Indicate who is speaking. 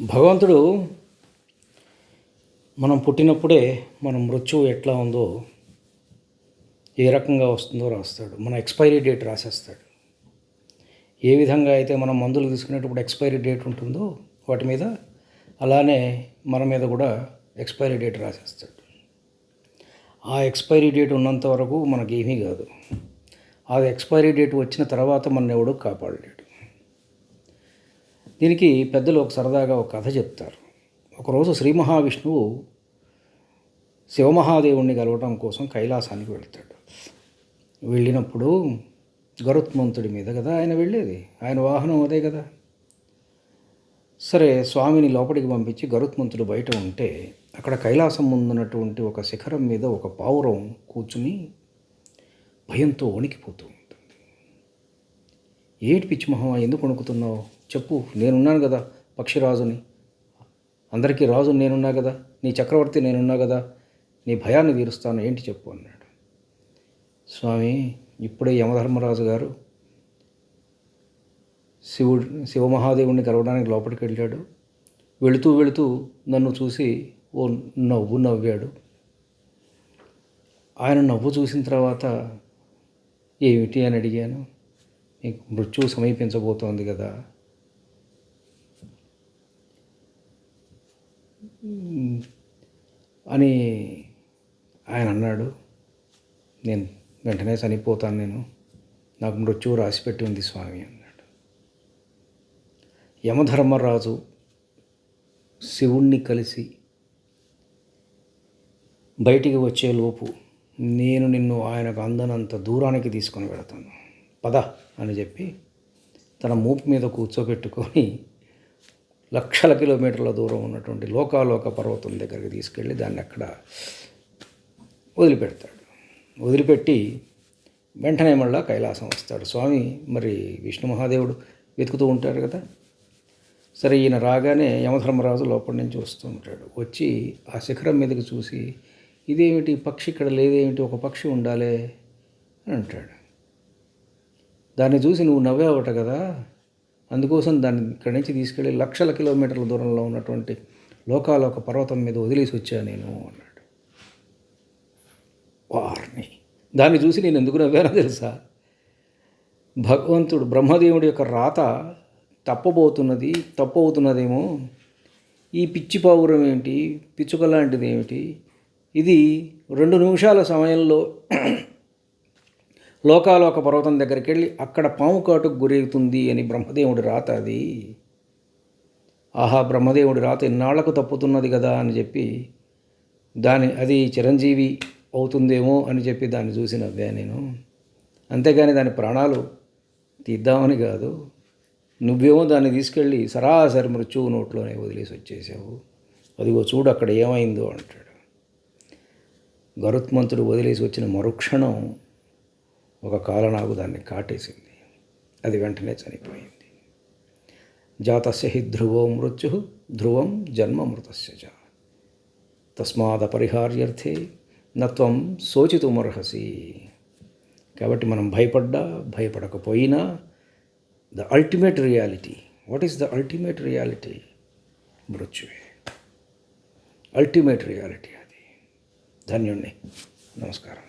Speaker 1: భగవంతుడు మనం పుట్టినప్పుడే మన మృత్యువు ఎట్లా ఉందో, ఏ రకంగా వస్తుందో రాస్తాడు. మన ఎక్స్పైరీ డేట్ రాసేస్తాడు. ఏ విధంగా అయితే మనం మందులు తీసుకునేటప్పుడు ఎక్స్పైరీ డేట్ ఉంటుందో వాటి మీద, అలానే మన మీద కూడా ఎక్స్పైరీ డేట్ రాసేస్తాడు. ఆ ఎక్స్పైరీ డేట్ ఉన్నంత వరకు మనకేమీ కాదు. ఆ ఎక్స్పైరీ డేట్ వచ్చిన తర్వాత మన ఎవడో కాపాడలేడు. దీనికి పెద్దలు ఒక సరదాగా ఒక కథ చెప్తారు. ఒకరోజు శ్రీ మహావిష్ణువు శివమహాదేవుణ్ణి కలవటం కోసం కైలాసానికి వెళ్తాడు. వెళ్ళినప్పుడు గరుత్మంతుడి మీద కదా ఆయన వెళ్ళేది, ఆయన వాహనం అదే కదా. సరే, స్వామిని లోపలికి పంపించి గరుత్మంతుడు బయట ఉంటే అక్కడ కైలాసం ముందున్నటువంటి ఒక శిఖరం మీద ఒక పావురం కూర్చుని భయంతో వణికిపోతూ ఉంటుంది. ఏటి పిచ్చి మొహం, ఎందుకు వణుకుతున్నావు? చెప్పు, నేనున్నాను కదా, పక్షిరాజుని, అందరికీ రాజు నేనున్నా కదా, నీ చక్రవర్తి నేనున్నా కదా, నీ భయాన్ని తీరుస్తాను, ఏంటి చెప్పు అన్నాడు. స్వామి, ఇప్పుడే యమధర్మరాజు గారు శివమహాదేవుణ్ణి కలవడానికి లోపలికి వెళ్ళాడు. వెళుతూ వెళుతూ నన్ను చూసి ఓ నవ్వు నవ్వాడు. ఆయన నవ్వు చూసిన తర్వాత ఏమిటి అని అడిగాను. నీకు మృత్యువు సమీపించబోతోంది కదా అని ఆయన అన్నాడు. నేను వెంటనే చనిపోతాను, నాకు మృత్యువు రాసిపెట్టి ఉంది స్వామి అన్నాడు. యమధర్మరాజు శివుణ్ణి కలిసి బయటికి వచ్చేలోపు నేను నిన్ను ఆయనకు అందనంత దూరానికి తీసుకొని వెళతాను, పద అని చెప్పి తన మూపు మీద కూర్చోబెట్టుకొని లక్షల కిలోమీటర్ల దూరం ఉన్నటువంటి లోకాలోక పర్వతం దగ్గరికి తీసుకెళ్ళి దాన్ని అక్కడ వదిలిపెడతాడు. వదిలిపెట్టి వెంటనే మళ్ళా కైలాసం వస్తాడు. స్వామి మరి విష్ణు మహాదేవుడు వెతుకుతూ ఉంటారు కదా. సరే, ఈయన రాగానే యమధర్మరాజు లోపలి నుంచి వస్తూ ఉంటాడు. వచ్చి ఆ శిఖరం మీదకి చూసి, ఇదేమిటి పక్షి ఇక్కడ లేదేమిటి, ఒక పక్షి ఉండాలే అని అంటాడు. దాన్ని చూసి నువ్వు నవ్వావట కదా, అందుకోసం దాన్ని ఇక్కడి నుంచి తీసుకెళ్ళి లక్షల కిలోమీటర్ల దూరంలో ఉన్నటువంటి లోకాలోక పర్వతం మీద వదిలేసి వచ్చా నేను అన్నాడు. వారిని దాన్ని చూసి నేను ఎందుకు నవ్వానో తెలుసా? భగవంతుడు బ్రహ్మదేవుడి యొక్క రాత తప్పు అవుతున్నదేమో, ఈ పిచ్చి పావురం ఏంటి, పిచ్చుక లాంటిది ఏమిటి, ఇది 2 నిమిషాల సమయంలో లోకాలోక పర్వతం దగ్గరికి వెళ్ళి అక్కడ పాము కాటుకు గురవుతుంది అని బ్రహ్మదేవుడి రాత అది. ఆహా, బ్రహ్మదేవుడి రాత ఎన్నాళ్లకు తప్పుతున్నది కదా అని చెప్పి అది చిరంజీవి అవుతుందేమో అని చెప్పి దాన్ని చూసి నవ్వా నేను. అంతేగాని దాని ప్రాణాలు తీద్దామని కాదు. నువ్వేమో దాన్ని తీసుకెళ్ళి సరాసరి మృత్యువు నోట్లోనే వదిలేసి వచ్చేసావు. అదిగో చూడు అక్కడ ఏమైందో అంటాడు. గరుత్మంతుడు వదిలేసి వచ్చిన మరుక్షణం ఒక కాలనాగు దాన్ని కాటేసింది. అది వెంటనే చనిపోయింది. జాతస్య హి ధ్రువో మృత్యు ధ్రువం జన్మ మృతస్య చ తస్మాదపరిహార్యర్థే నత్వం శోచితుమర్హసి. కాబట్టి మనం భయపడకపోయినా the ultimate reality, what is the ultimate reality? మృత్యువే అల్టిమేట్ రియాలిటీ. అది ధన్యుణ్ణి. నమస్కారం.